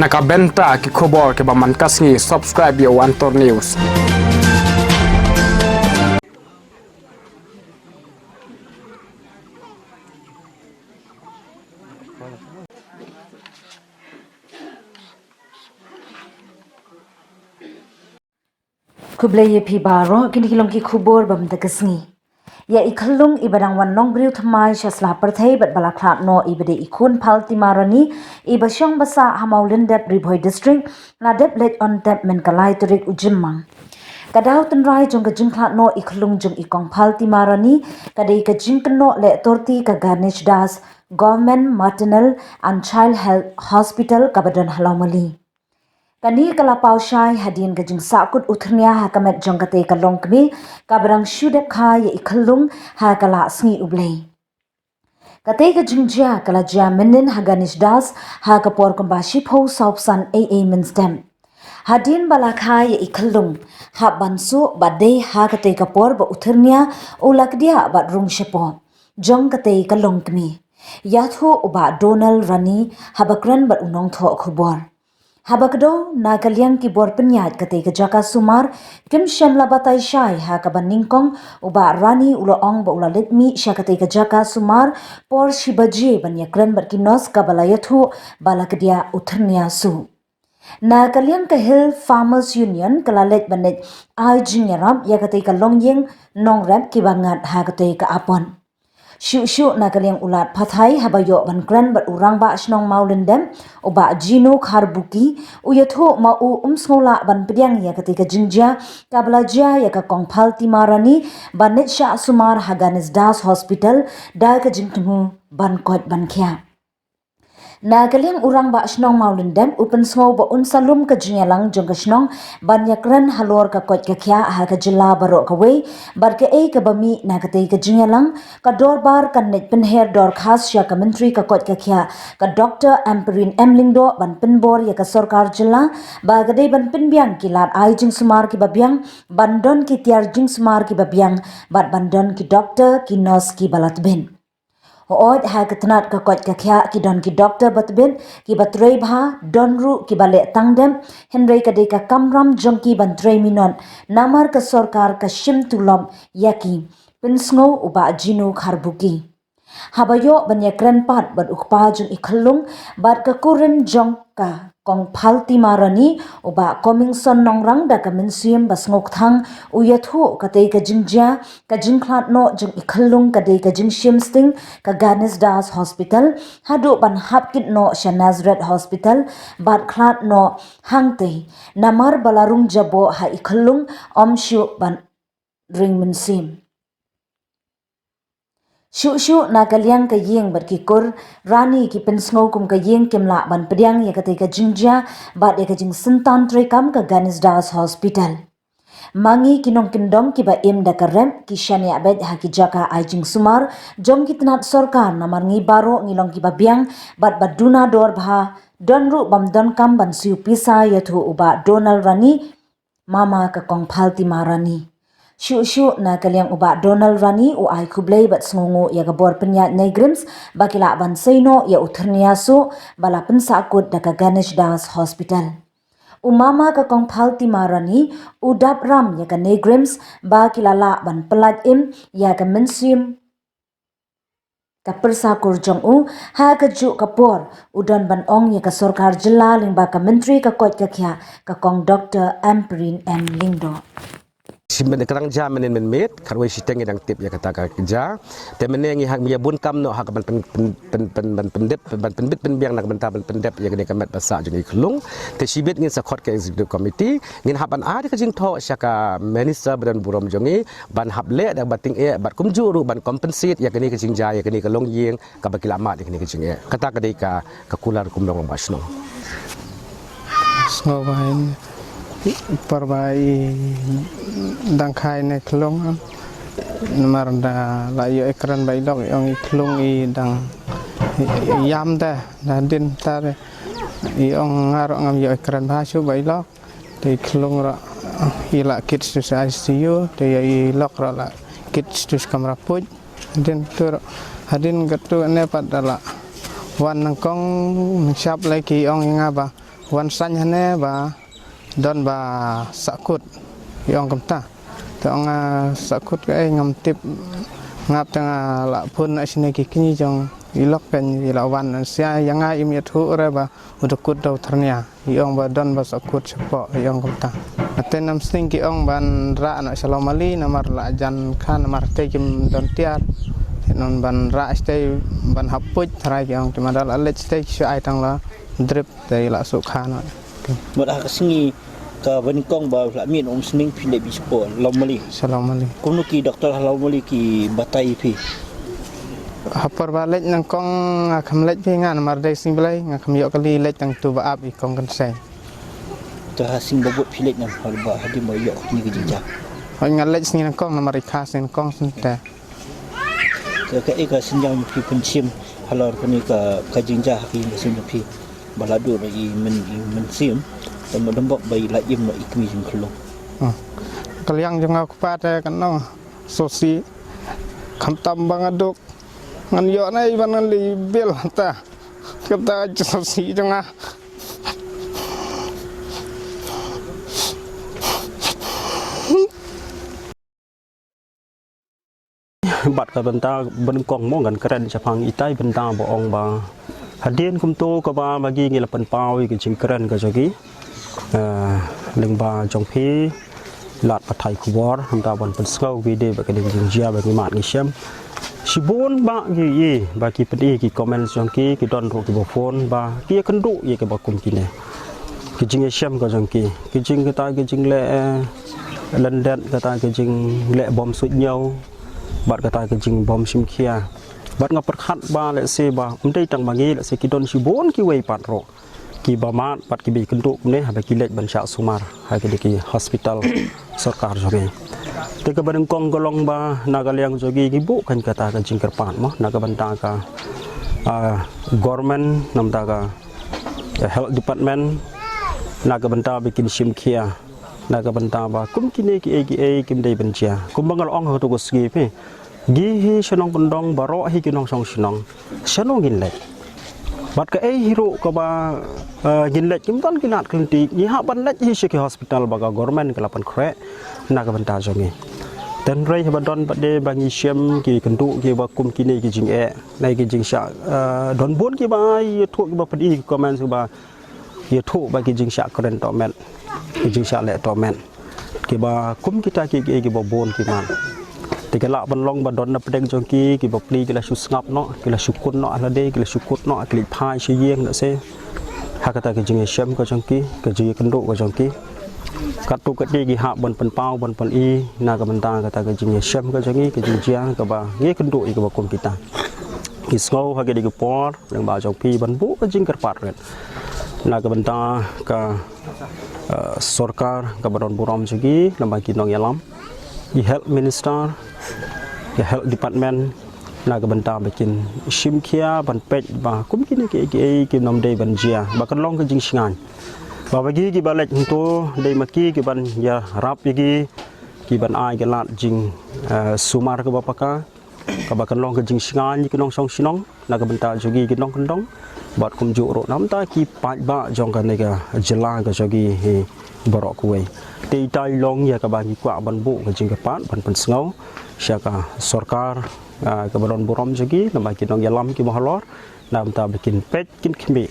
nakabenta ki khobor ke baman kasngi subscribe yo Antor News. Kublai pi baro kini kilong ki khubor bam dagasngi ya ikhalung ibadang wan nong briu thamai shasla parthai bat balaklat no ibade ikun phalti marani ibasyong basa hamaulin dep ribhoi district na dep let on dep men kalai turik ujimmang kadau tenrai jong ka jingklat no ikhalung jong ikong phalti marani kadai ka jingkno le torti ka Ganesh Das Government Maternal and Child Health Hospital kabadan halomali Kani kalapau syai hadin gajing sakut uthnya ha kamet jongkate kalong kmi kabrang syudep kha ye ikhalung ha kala sngi ublei kate gajing ja kala ja menin ha Ganesh Das ha kapor kumbashi pho saupsan aa minstem hadin balakha ye ikhalung ha bansu bade ha kate kapor ba uthnya ulakdia ba rung shepo jongkate kalong kmi yathu uba Donald Rani habakran ba unong tho khubor Habakdo na kalyang ki bor penyat kate ke jaka sumar kim shamla batai syai ha kaban ningkong uba rani ulo ong ba ula litmi sya kate ke jaka sumar por shibaji ban yakran bat kinos kabalayathu balakdia uthnya su na kalyang ka Hill Farmers Union kalalet banet ai jinyaram ya kate ka longyeng nong rap ki bangat ha kate ka apon Syu na kalyang ulat pathai habayo ban kran bat urang ba snong maulendem oba jino kharbuki uyatho mau umsmola ban pediang ya ketika jingja kablaja ya ka kongphal timarani banet sha sumar Ganesh Das Hospital da ka jingtmu ban kot ban khya na kalyang urang ba snong maulendem upen smo ba unsalum ka jinyalang jong ka snong ban yakran halor ka kot ka khya ha ka jilla baro ka we bar ka e ka bami na ka te ka jinyalang ka dorbar kan net pen hair dor khas ya ka menteri ka kot ka khya ka Dr. Amperin Emlingdo ban penbor ya ka sarkar jilla ba ga de ban penbiang kilat ai jing sumar ki babyang bandon ki tiar jing sumar ki babyang bat bandon ki doctor ki nurse ki balatben Hood ha katnat ka kot ka khya ki don ki doctor batbin ki batrei bha donru ki bale tangdem henrei ka de ka kamram jongki bantrei minon namar ka sarkar ka shim tulom yaki pinsngo uba jinu kharbuki habayo banyakran pat bat ukpa jung ikhalung bat ka kurin jong ka kong phalti marani uba komingson nongrang da ka minsium basngok thang uyathu katei ka jingja ka jingkhlat no jung ikhalung ka dei ka jingshim sting ka Ganesh Das Hospital hadu ban hapkit no Nazareth Hospital bat khlat no hangte namar balarung jabo ha ikhalung omshu ban ring minsim Syu na kalyang ka yeng bat ki kur rani ki pensngau kum ka yeng kimla ban pediang ya kate ka jingja bat ya ka jing sentan trekam ka Ganesh Das Hospital mangi kinong kindong ki ba im da karem ki shania bet ha ki jaka ai jing sumar jom ki tnat sarkar na marngi baro ngilong ki ba biang bat baduna dor bha donru bam don kam ban siu pisa yathu uba Donald Rani mama ka kong phalti marani Syu na kalyang uba Donald Rani u ai kublai bat sngungu ya gabor penyat negrims bakila ban seino ya uthnia su bala pensakut da ka Ganesh Das Hospital. Umama ka kong phalti marani udap ram ya ka negrims bakila la ban pelat im ya ka mensium ka persakur jong u ha ka ju kapor udan ban ong ya ka sarkar jilla lingba ka menteri ka kot ka khya ka kong Dr. Amperin Emlingdo. Simben kerang jam menen menmet karwai siteng yang tip ya kata kerja temenengi hak mia bun kam no hak ban pendep ban penbit penbiang nak benta ban pendep ya kene kamet basa jeung iklung te sibet ngin sakot ke executive committee ngin haban ari ka jing tho syaka minister badan burom jongi ban hable da bating e bat kumju ru ban compensate ya kene ke jing ja ya kene ka long yeng ka bakilamat ya kene ke jing e kata kadika ka kular kumdong basno Snowain perbai dangkai ne klong namar da la yo ekran bai lok yong klong I dang yam da din ta yong ngar ngam yo ekran ba su bai lok te klong ra ila kids to ICU te I lok ra la kids to kamera puj din tur hadin gatu ne padala wan nangkong siap lagi yong ngaba wan sanyane ba don ba sakut yong kamta tong sakut ke ngam tip ngap tanga la pun asine kikini jong ilok pen ilawan sia yang im yathu re ba udukut dau ternia yong ba don ba sakut sepo yong kamta aten nam sing ki ong ban ra na salamali namar la jan khan namar te kim don tiar non ban ra stay ban hapuj thrai ki ong timadal alet stay shu ai tang la drip te la su khan một hạt sinh ka ban kong ba la min sning phi le bi spon lomali salamali kuno ki doktor lomali ki batai phi hapar balik nang kong kham lech phi ngan mar dai sing blai ngam yo kali lech tang tu ba ap i kong kan sai to ha sing bobot phi le nang hal ba hadi mo yo ni ki jinja hoi ngan lech sing nang kong na mari kha sen kong sen ta to ka e ka sin yang phi pun chim halor ko ni ka jinja ki ni sin phi baladu na i men sim dan modembok bai la im no ikmi jing khlo kaliang jong aku pate kan no sosi kham tam bang aduk ngan yo nai ban ngan li bel ta kata sosi jong bat ka benta ben kong mo ngan keren chapang itai benta bo ong ba hadien kum to ka ba bagi ngila pan pau ki ching keren ka jogi leng ba jong phi lat pathai kubor hamta ban pen skau vi de ba ka ding jia ba ki mat ni syam sibun ba gi ye ba ki pedi ki comment jong ki don ro ki bo phone ba ki kan du ye ka ba kum ki ne ki jing syam ka jong ki jing ka ta ki jing le london ka ta ki jing le bom sut nhau bat ka ta ki jing bom sim khia bat ngap khat ba le se ba umdai tang bangi le se ki don sibun ki wei pat ro ki ba mat pat ki bi kendu ne ha ba ki lek ban sha sumar ha ki hospital sarkar jogi te ka ban kong golong ba nagaliang jogi ki bu kan kata kan jing kerpat mo naga ban ta ka government nam ta ka health department naga ban ta bikin sim khia naga ban ta ba kum kine ki aka kim dei ban chia kum bangal ong ho to go ski pe gi hi shanong kondong baro hi kinong song shinong shanong gin lek bat ka hero ka ba gin lek kim ton kinat klinti ni ha ban lek hi shiki hospital ba government ka lapan khre na ka banta jongi ten rei ba don ba de ba ngi shem ki kentu ki ba kum kini ki jing e nai ki jing sha don bon ki ba ye thu ki ba padi comment su ba ye thu ba ki jing sha kren to men ki jing sha le to men ki ba kum kita ki ba bon ki man tiga lak banlong badon na pedeng jongki ki bopli ki la su ngap no ki la sukun no ala de ki la sukut no ki phai shi yeng na se hakata ki jing shem ko jongki ki ji kendu ko jongki katu ka de ki ha bon pen pau bon pen i na ka banta kata ki jing shem ko jongi ki jing jiang ka ba nge kendu i ka ba kum kita ki sngau ha ki de ki por leng ba jongpi ban bu ka jing kerpat ret na ka banta ka sarkar ka badon buram jogi lamba ki nong yalam di health minister the health department na ka banta bikin shimkhia ban pet ba kum kini ki nom dei ban jia ba kan long ka jing singan ba bagi ki balek to dei maki ki ban ya rap ki ban ai ka lat jing sumar ka ba ka ba kan long ka jing singan ki nong song sinong na ka banta jogi ki nong kandong bat kum ju ro nam ta ki pa ba jong ka ne ka jela ka jogi he borok kuai ti tai long ya ka ba ki kwa ban bu ka jing ka pat ban pen sngo syaka sarkar ka baron buram jogi nama ki nong yalam ki mahalor nam ta bikin pet kin khmi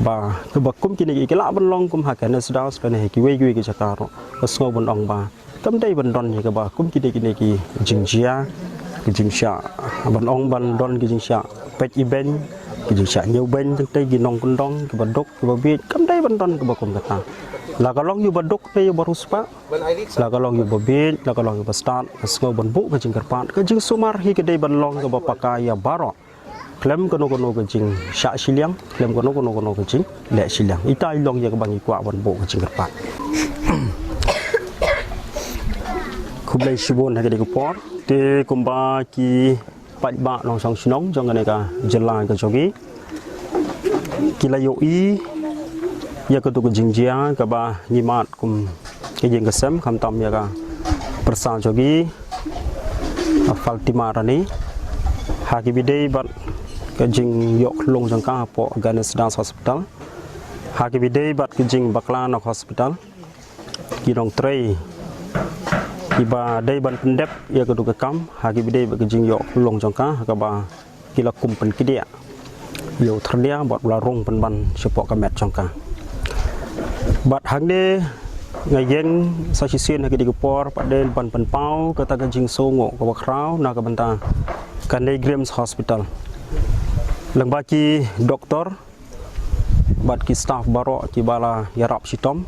ba ka bakum kini ki la ban long kum ha ka na sdaus ka ne ki wei ki jakaro ka sngo ban ong ba kam dei ban don ya ka ba kum kini ki jing jia ki jing sha ban ong ban don ki jing sha pet event ki jing sha nhiều ben teng tei ki nong kun dong ki ban dok ki ba bi kam dei ban don ka bakum kata la ka long yu badok pe yu baruspa la ka long yu babit la ka long yu start asgo ban bu ka jing karpat ka jing sumar hi ka dei ban long ka bapaka ya baro klem kono ka jing sha siliang klem kono ka jing le siliang itai long ya ka bangi kwa ban bu ka jing karpat kublai shibon ha ka dei ko por te kumba ki pat ba long song sinong jong ka ne ka jela ka jogi kilayo i ya ka tu ka jingjia ka ba ngimat kum ke jing ka sem kham tam ya ka persa jogi faltima rani ha ki bidei bat ka jing yok long jang ka po Ganes Dance Hospital hagi bidai bat kijing bakla nok hospital kinong tray iba dai ban pendep ya kedu kam hagi bidai bat kijing yok long jongka hakaba kila kumpen kidia yo terdia bat larung penban sepok kamet jongka bat hangde ngayeng sasisien hagi digepor padel ban penpau kata kijing songo ko bakrau na ka banta Kanai Grims Hospital lengbaki doktor bat ki staff baro ki bala yarap sitom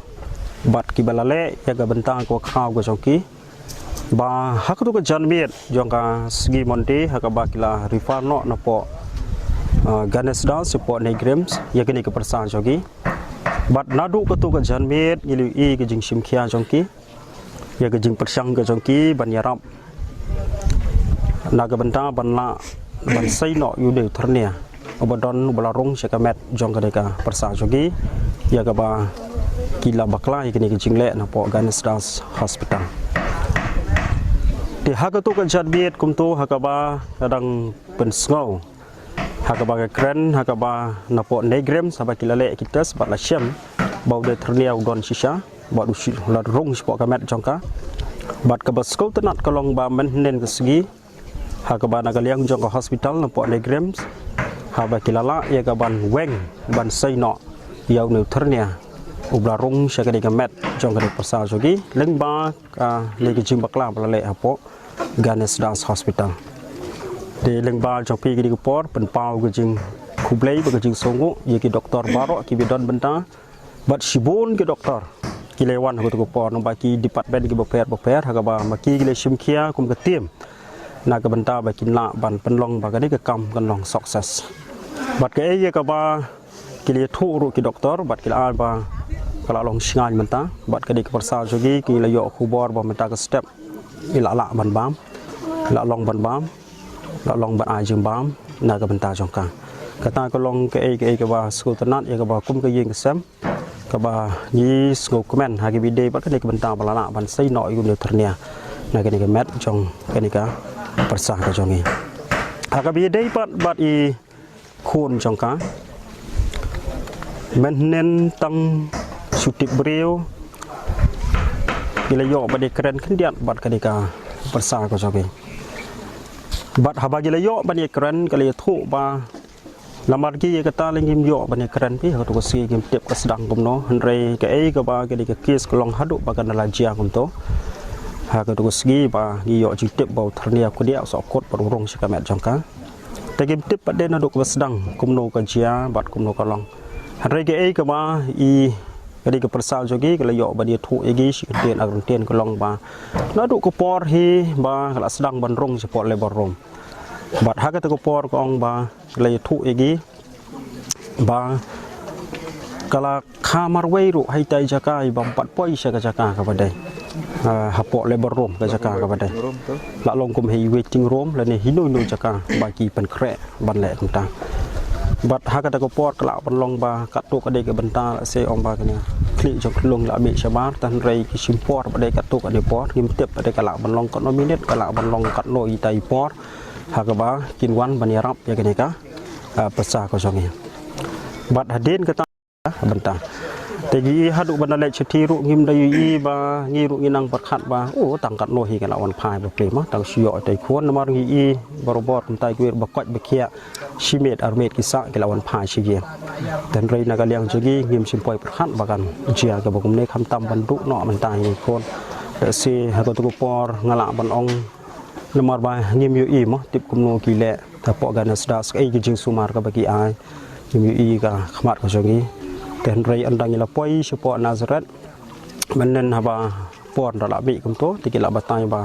bat ki bala le yaga bentang ko khaw go jongki ba hakatu ko janmiet jongka segi monte hakaba kila rifar no napo ganes dal support nei Grims yakini ke persan jogi bat nadu ko tu ko janmiet ngilu i ke jing simkhia jongki yaga jing persang go jongki ban yarap naga bentang ban la ban sai no yude ternia obadon balarung sekamet jong kadeka persa jogi ya gaba kila bakla ikini kijingle na po Ganesdas Hospital di hakatu kan jadbiet kumtu hakaba kadang pensngau hakaba keren hakaba na po negrem sabak kilale kita sebat la syam bau de ternia udon shisha bau dusi larung sepo kamet jongka bat kabaskau tenat kolong ba menen kesegi hakaba nagaliang jong hospital na po negrem haba kilala ya gaban weng ban saino yau neuternia ublarung syakadi gamet jong kadi persal jogi lengba legi jim bakla balale apo Ganesdas Hospital di lengba jong pi gidi gepor penpau gejing kublai begejing songo yaki doktor baro ki bidon benta bat sibun ke doktor kilewan hago gepor no baki department ki beper hagaba maki gile simkhia kum ketim naga benta bakin la ban penlong bagani ke kam kanlong sukses bat ke ye ka ba kili thu ru ki doktor bat kila ba kala long singan menta bat ke di ke persal jogi ki la yo khubor ba menta ke step ila la ban bam la long ban bam la long ban ai jing bam naga benta jongka kata ko long ke ba school tanat ye ka ba kum ke yeng sem ka ba ni school komen hagi bide bat ke di ke benta bala la ban sai no yu ternia naga ni ke met jong ke ni ka persah ka jongi aga bide bat i khun jongka menen tang sutip beriu bila yo bade keren kendiat bat kadika persah ko jogi bat haba gila yo bade keren kali thu ba lamar gi kata lengim yo bade keren pi ko to si gim tip ka sedang kumno henre ke ai ka ba kadika kis kolong hadu ba kan lajia kumto ha ka to sgi ba gi yo ji tip bau thania ko dia so kot parurong sikamet jongka tagim tip pada naduk sedang kumno kajia bat kumno kalong hari ke ai kama i kadi ke persal jogi kalau yo ba dia thu egi sikten agrunten kalong ba naduk ko por hi ba kala sedang bandrong support labor room bat haga to ko por ko ong ba le thu egi ba kala khamar weiru hai tai jaka i bam pat poi saka jaka ka badai hapok labor room ka jaka ka badai la long kum hi waiting room la ni hinoi no jaka bagi pen krek ban le tentang bat hakata ko pot kala ban long ba katu ka de ke benta se om ba kania kli jok long la mi shabar tan rei ki simpor ba de katu ka de pot ngim tep ba de kala ban long ko no minute kala ban long kat no i tai pot hakaba kin wan ban yarap ya kene ka pesa ko jongi bat hadin kata benta tegi hadu bandale chetiru ngim dayu i ba ngiru nginang perkhat ba tangkat no hi kana on phai ba prema tang sio tai khon namar ngi i barobot tai kuir ba kwat bekhia shimet armet kisa kala on phai shige dan rei naga liang jogi ngim simpoi perkhat bagan jia ka bakum ne kham tam bandu no man tai ni khon se hadu tu por ngala ban ong namar ba ngim yu i mo tip kumno ki le ta po Ganesdas ai ki jing sumar ka bagi ai ngim yu i ka khmat ko jogi dan rei andang ila poi support Nazareth menen haba pon la bi kumto tikila batai ba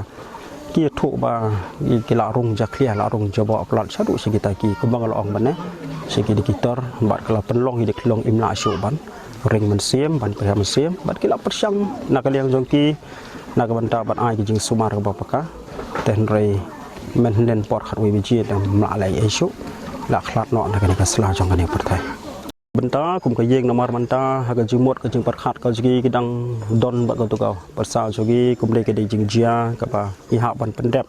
ki thu ba kila rung jaklia la rung jobo plat sadu sigita ki kumbang la ong bane sigi dikitor bat kala penlong hidik long imla syu ban ring men siem ban pe men siem bat kila persang nakaliang jongki nakabanta bat ai ki jing sumar ka bapaka dan rei menen pot khat wi biji dam la lai isu la khlat no nakani ka sla jong kani pertai benta kum ka yeng namar manta haga jimot ka jing perkhat ka jigi kidang don ba ka tu ka persal jogi kum le ka de jing jia ka ba i ha ban pendep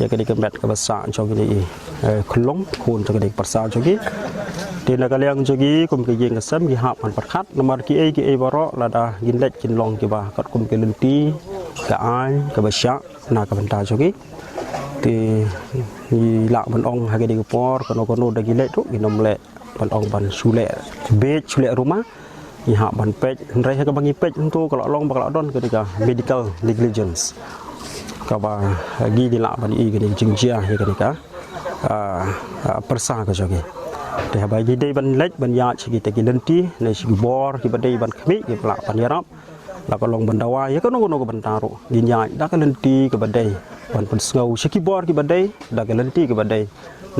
ya ka de ka met ka basa jogi ni khulong khun ka de persal jogi Di negara yang jogi kum ke jeng kesem ki hap man perkat nomor ki ai baro lada ginlek jinlong ki ba kat kum ke lenti ke ai ke basyak na ke benta jogi ti ni lak ban ong ha ke di por kono da gilek tu ginom lek ban ong ban sule be sule rumah ni hap ban pej rai ha ke bangi pej tu kalau long bakal don ketika medical negligence ka ba gi di lak ban i ke di jingjia ya ketika persa ke jogiแต่บางทีได้บรรเล็กบรรยาชีกิตกินเลนตีในชีกิบอร์กิบันไดบันขมิกิบละปัญญารับแล้วก็ลงบรรดาวายก็นกบรรดารุยินยาดักเลนตีกิบันไดบันเป็นเงาชีกิบอร์กิบันไดดักเลนตีกิบันได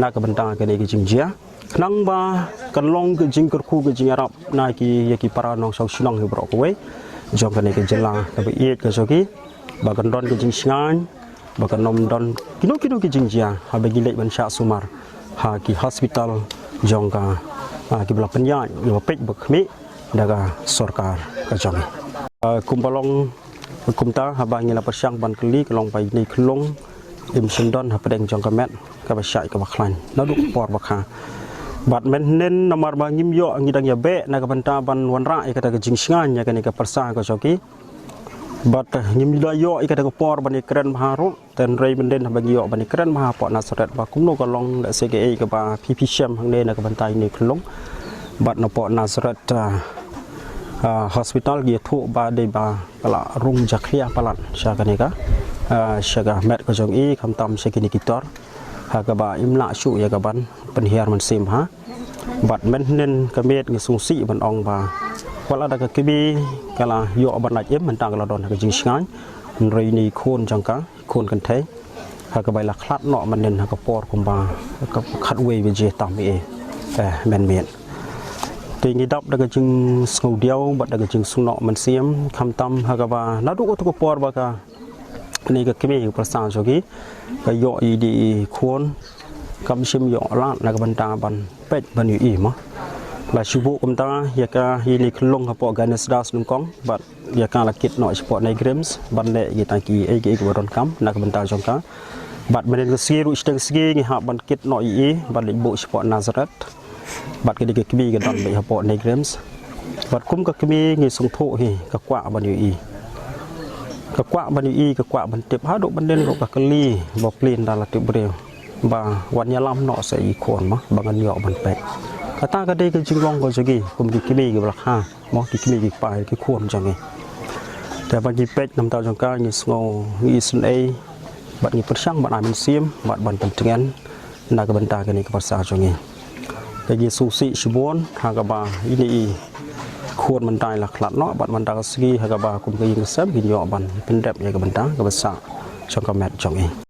นักบรรดากันในกิจิงเจียนังบ่ากันลงกิจิงกระคู่กิจิงอารับนายกิยกิปารานองชาวชิลองฮิบรอกไว้จอมกันในกิจลากับเอียดกับโจกีบางกันดอนกิจิงงานบางกันนมดอนกินกิจิงเจียหาไปกิเลบันชาสุมารหากิฮอสพิทัลjongka kibla penyan yo pek bekmi daga sarkar ka jong kumpalong kumta habang ila pasyang ban kli kelong pai ni klong im sendon ha pedeng jong kamet ka basyai ka baklan nadu por bakha bat men nen namar bangim yo ngidang ya be na ka banta ban wanra e kata jing singan ya kan ka persa ka joki bat ngim da yo e kata por ban keren maharo ten rei benden bagi yo ban keren maha po nasaret ba kumno ka long da CGA ka ba PP Sham hang ne na ka bantai ni klong bat na po nasaret hospital gi thu ba de ba kala rung jaklia palat sya ka ni ka syaga met ka jong i kham tam sekini kitor ha ka ba imla su ya ka ban penhiar man sim ha bat men nen ka met ngi sung si ban ong ba wala da ka kibi kala yo ban na jem man ta kala don ka jing sngan rei ni khon jangka khon kan thai ha ka bai la khlat no man nen ha ka por kum ba ka khat wei we je tam e men men ti ngi dap da ka jing sngau diao bat da ka jing sung no man siam kham tam ha ka ba na du ko por ba ka ni ka kimi ka sa jogi ka yo i di khon kam sim yo la na ka ban ta ban pet ban yu i ma la shubu kumta ya ka hili klong ha po ganes das nung kong bat ya ka la kit no sport nei games ban le gi ta ki e gi ko ron kam na ka ban ta jong ka bat menen ka ski ru steng ski ngi ha ban kit no i ban le bo sport nazaret bat ke di ke kbi ga don be ha po nei games bat kum ka kmi ngi sung tho hi ka kwa ban yu i ka kwa ban yu i ka kwa ban tip ha do ban den ro ka kli bo plin da la tip breu ba wan ya lam no se i khon ma bangan yo ban pek kata kadai ke jinglong ko jogi kum ki kimi ki blakha mo ki kimi ki pai ki khom jangi ta ba ki pek nam ta jong ka ni sngo ni sun ai bat ni persang bat amin sim bat ban pentengan na ka banta ka ni ka pasar jangi ka ji susi shibon ha ka ba ini khon man tai la khlat no bat man ta ka sgi ha ka ba kum ka yin sam ki yo ban pendep ya ka banta ka pasar jong ka met jangi